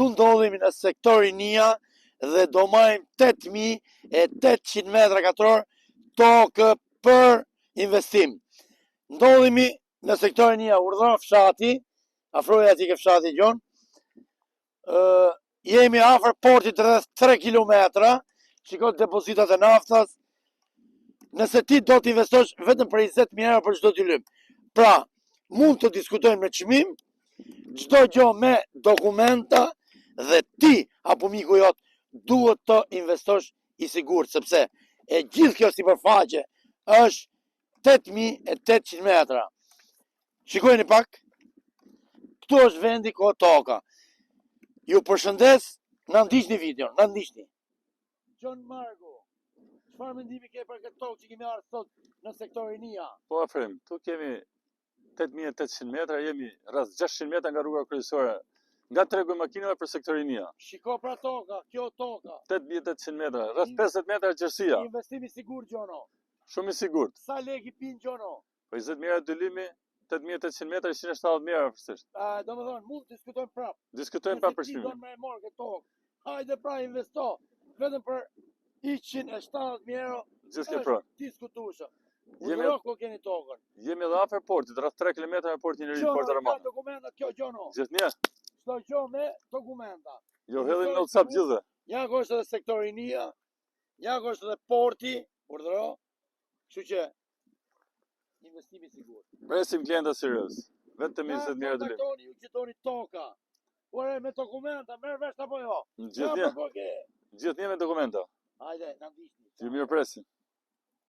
Tu ndodhemi në sektori NIA dhe do majmë 8.800 metra katror tokë për investim. Ndodhemi në sektori NIA, urdhëron fshati, afroja ati ke fshati gjon. Jemi afër portit rreth 3 kilometra, shiko depozitat e naftas. Nëse ti do të investosh vetëm për 20.000 euro për çdo dy lym. Pra, mund të diskutojmë me çmim, çdo gjë me dokumenta dhe ti apo miku jot duhet të investosh i sigurt, sepse e gjithë kjo sipërfaqe është 8.800 metra. Shikojeni pak, këtu është vendi ku toka. Ju përshëndes, na ndiqni videon, na ndiqni. John Margo, çfarë mendimi ke për këtë tokë që kemi ardhur sot në sektorin NIA? Po afrim, tu kemi 8.800 metra, jemi rreth 600 metra nga rruga kryesore, nga tregu i makinave për sektorin NIA. Shiko pra toka, kjo toka. 8.800 metra, rreth 50 metra gjerësia. Investimi sigurt gjono. Shumë i sigurt. Sa lekë pin gjono? Po 20 mijë dy lymi, 8.800 metra, 170 mijë vërtetësisht. Domethënë mund të diskutojmë prapë. Diskutojmë pa përshtypje. Ti do më marr këtë tokë. Hajde pra investo vetëm për 170.000 euro. Gjithë ke pron. Diskutueshëm. Jemi ku keni tokën. Jemi edhe afër portit, rreth 3 kilometra me portin e ri Port Armand. Ka dokumenta kjo gjono. Gjithnjë. Çdo gjë me dokumenta. Jo hedhin në WhatsApp gjithë. Ja ku është edhe sektori NIA, ja ku është edhe porti, urdhëro. Kështu që investimi i sigurt. Presim klienta serioz. Vetëm 20 mijë dy lymi. Ju qitoni toka. Ore me dokumenta, merr vesh apo jo? Gjithnjë. Gjithnjë me dokumenta. Hajde, na ndiqni. Ju mirë presim.